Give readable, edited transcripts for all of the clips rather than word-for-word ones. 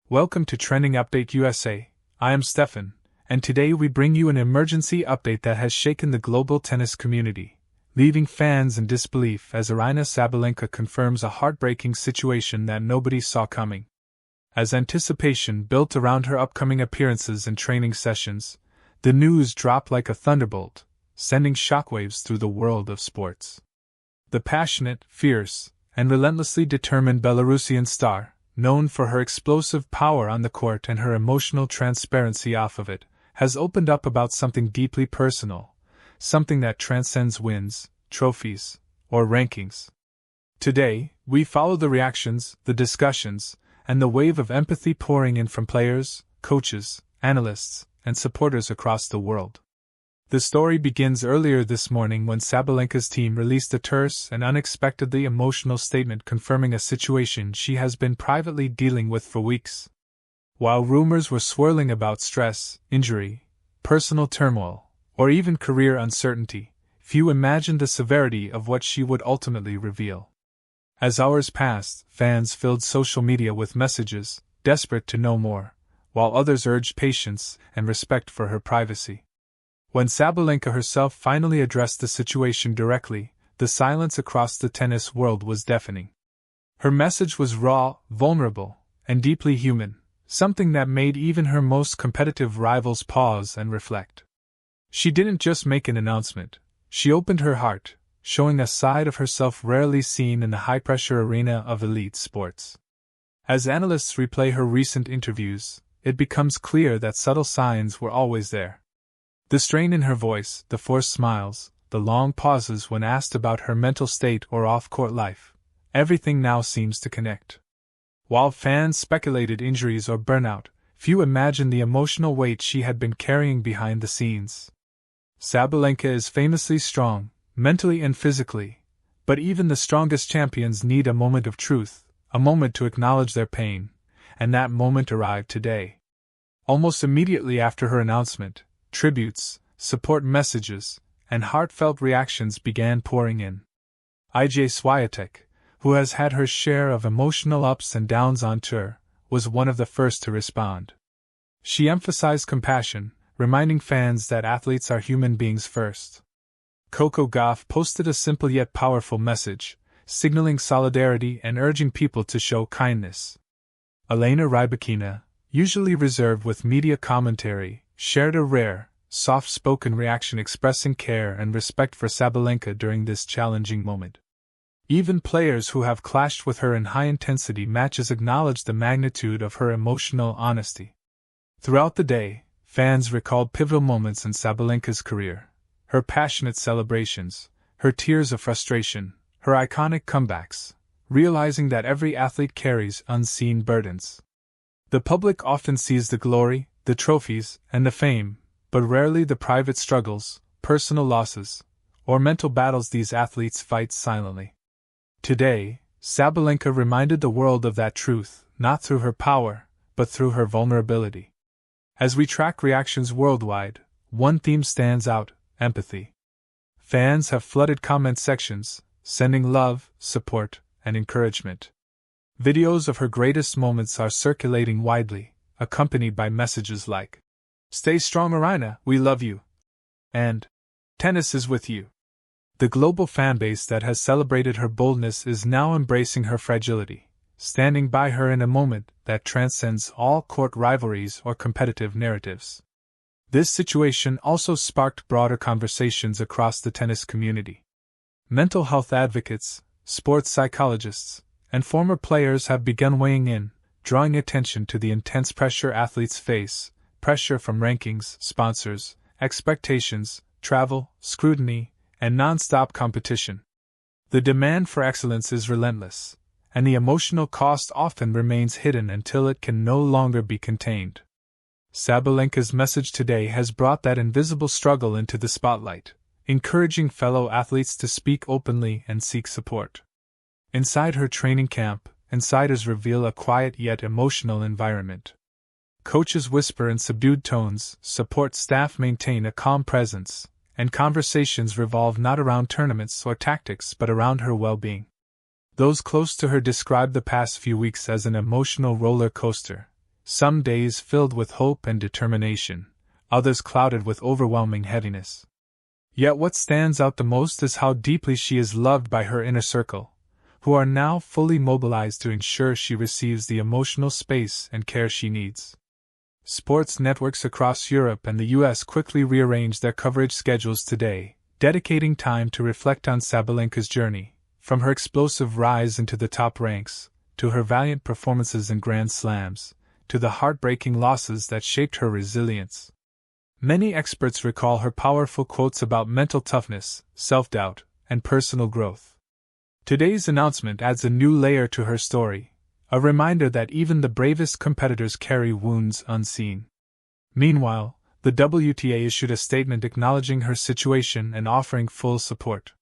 Welcome to Trending Update USA. I am Steffan, and today we bring you an emergency update that has shaken the global tennis community, leaving fans in disbelief as Aryna Sabalenka confirms a heartbreaking situation that nobody saw coming. As anticipation built around her upcoming appearances and training sessions, the news dropped like a thunderbolt, sending shockwaves through the world of sports. The passionate, fierce, and relentlessly determined Belarusian star, known for her explosive power on the court and her emotional transparency off of it, has opened up about something deeply personal, something that transcends wins, trophies, or rankings. Today, we follow the reactions, the discussions, and the wave of empathy pouring in from players, coaches, analysts, and supporters across the world. The story begins earlier this morning when Sabalenka's team released a terse and unexpectedly emotional statement confirming a situation she has been privately dealing with for weeks. While rumors were swirling about stress, injury, personal turmoil, or even career uncertainty, few imagined the severity of what she would ultimately reveal. As hours passed, fans filled social media with messages, desperate to know more, while others urged patience and respect for her privacy. When Sabalenka herself finally addressed the situation directly, the silence across the tennis world was deafening. Her message was raw, vulnerable, and deeply human, something that made even her most competitive rivals pause and reflect. She didn't just make an announcement, she opened her heart, showing a side of herself rarely seen in the high-pressure arena of elite sports. As analysts replay her recent interviews, it becomes clear that subtle signs were always there. The strain in her voice, the forced smiles, the long pauses when asked about her mental state or off-court life, everything now seems to connect. While fans speculated injuries or burnout, few imagined the emotional weight she had been carrying behind the scenes. Sabalenka is famously strong, mentally and physically, but even the strongest champions need a moment of truth, a moment to acknowledge their pain, and that moment arrived today. Almost immediately after her announcement, tributes, support messages, and heartfelt reactions began pouring in. Iga Swiatek, who has had her share of emotional ups and downs on tour, was one of the first to respond. She emphasized compassion, reminding fans that athletes are human beings first. Coco Gauff posted a simple yet powerful message, signaling solidarity and urging people to show kindness. Elena Rybakina, usually reserved with media commentary, shared a rare, soft-spoken reaction expressing care and respect for Sabalenka during this challenging moment. Even players who have clashed with her in high-intensity matches acknowledged the magnitude of her emotional honesty. Throughout the day, fans recalled pivotal moments in Sabalenka's career, her passionate celebrations, her tears of frustration, her iconic comebacks, realizing that every athlete carries unseen burdens. The public often sees the glory, the trophies, and the fame, but rarely the private struggles, personal losses, or mental battles these athletes fight silently. Today, Sabalenka reminded the world of that truth, not through her power, but through her vulnerability. As we track reactions worldwide, one theme stands out: empathy. Fans have flooded comment sections, sending love, support, and encouragement. Videos of her greatest moments are circulating widely, accompanied by messages like, "Stay strong, Aryna, we love you," and "Tennis is with you." The global fanbase that has celebrated her boldness is now embracing her fragility, standing by her in a moment that transcends all court rivalries or competitive narratives. This situation also sparked broader conversations across the tennis community. Mental health advocates, sports psychologists, and former players have begun weighing in, drawing attention to the intense pressure athletes face, pressure from rankings, sponsors, expectations, travel, scrutiny, and non-stop competition. The demand for excellence is relentless, and the emotional cost often remains hidden until it can no longer be contained. Sabalenka's message today has brought that invisible struggle into the spotlight, encouraging fellow athletes to speak openly and seek support. Inside her training camp, insiders reveal a quiet yet emotional environment. Coaches whisper in subdued tones, support staff maintain a calm presence, and conversations revolve not around tournaments or tactics but around her well-being. Those close to her describe the past few weeks as an emotional roller coaster, Some days filled with hope and determination, others clouded with overwhelming heaviness. Yet what stands out the most is how deeply she is loved by her inner circle, who are now fully mobilized to ensure she receives the emotional space and care she needs. Sports networks across Europe and the US quickly rearranged their coverage schedules today, dedicating time to reflect on Sabalenka's journey, from her explosive rise into the top ranks, to her valiant performances in Grand Slams, to the heartbreaking losses that shaped her resilience. Many experts recall her powerful quotes about mental toughness, self-doubt, and personal growth. Today's announcement adds a new layer to her story, a reminder that even the bravest competitors carry wounds unseen. Meanwhile, the WTA issued a statement acknowledging her situation and offering full support.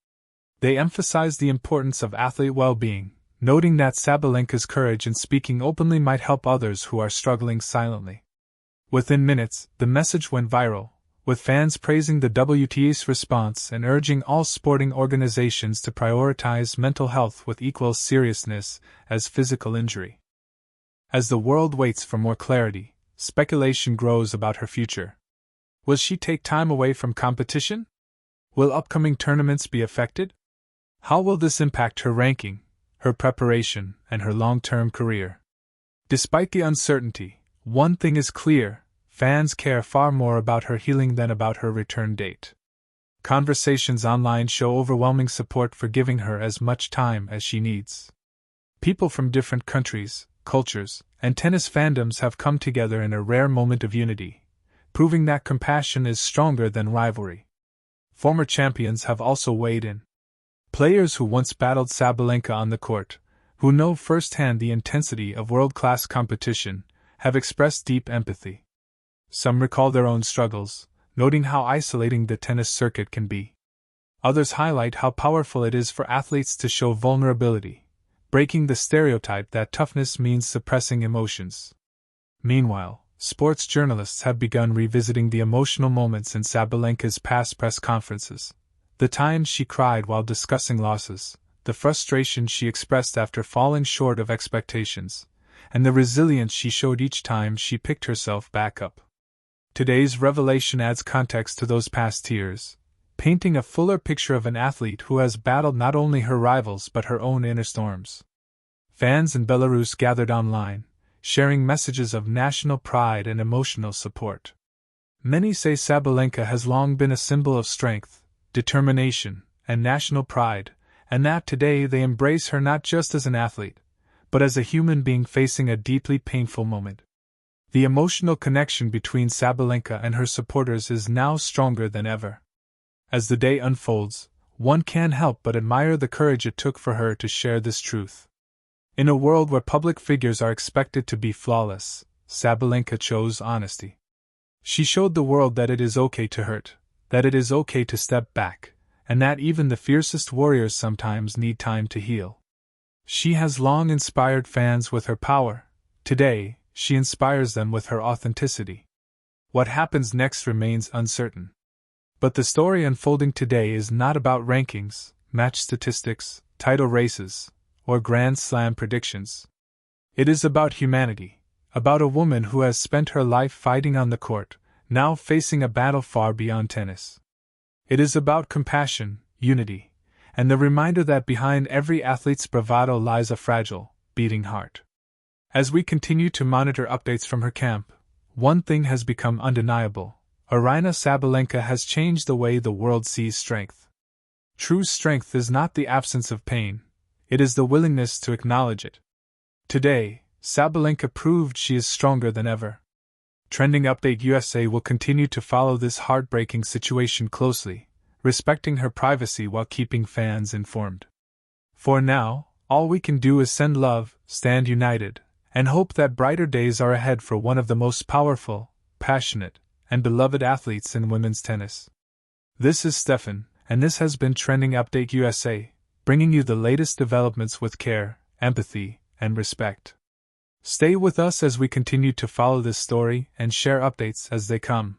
They emphasized the importance of athlete well-being, noting that Sabalenka's courage in speaking openly might help others who are struggling silently. Within minutes, the message went viral, with fans praising the WTA's response and urging all sporting organizations to prioritize mental health with equal seriousness as physical injury. As the world waits for more clarity, speculation grows about her future. Will she take time away from competition? Will upcoming tournaments be affected? How will this impact her ranking, her preparation, and her long-term career? Despite the uncertainty, one thing is clear: fans care far more about her healing than about her return date. Conversations online show overwhelming support for giving her as much time as she needs. People from different countries, cultures, and tennis fandoms have come together in a rare moment of unity, proving that compassion is stronger than rivalry. Former champions have also weighed in. Players who once battled Sabalenka on the court, who know firsthand the intensity of world-class competition, have expressed deep empathy. Some recall their own struggles, noting how isolating the tennis circuit can be. Others highlight how powerful it is for athletes to show vulnerability, breaking the stereotype that toughness means suppressing emotions. Meanwhile, sports journalists have begun revisiting the emotional moments in Sabalenka's past press conferences. The times she cried while discussing losses, the frustration she expressed after falling short of expectations, and the resilience she showed each time she picked herself back up. Today's revelation adds context to those past tears, painting a fuller picture of an athlete who has battled not only her rivals but her own inner storms. Fans in Belarus gathered online, sharing messages of national pride and emotional support. Many say Sabalenka has long been a symbol of strength, determination, and national pride, and that today they embrace her not just as an athlete, but as a human being facing a deeply painful moment. The emotional connection between Sabalenka and her supporters is now stronger than ever. As the day unfolds, one can't help but admire the courage it took for her to share this truth. In a world where public figures are expected to be flawless, Sabalenka chose honesty. She showed the world that it is okay to hurt, that it is okay to step back, and that even the fiercest warriors sometimes need time to heal. She has long inspired fans with her power. Today, she inspires them with her authenticity. What happens next remains uncertain. But the story unfolding today is not about rankings, match statistics, title races, or Grand Slam predictions. It is about humanity, about a woman who has spent her life fighting on the court, now facing a battle far beyond tennis. It is about compassion, unity, and the reminder that behind every athlete's bravado lies a fragile, beating heart. As we continue to monitor updates from her camp, one thing has become undeniable: Aryna Sabalenka has changed the way the world sees strength. True strength is not the absence of pain, it is the willingness to acknowledge it. Today, Sabalenka proved she is stronger than ever. Trending Update USA will continue to follow this heartbreaking situation closely, respecting her privacy while keeping fans informed. For now, all we can do is send love, stand united, and hope that brighter days are ahead for one of the most powerful, passionate, and beloved athletes in women's tennis. This is Steffan, and this has been Trending Update USA, bringing you the latest developments with care, empathy, and respect. Stay with us as we continue to follow this story and share updates as they come.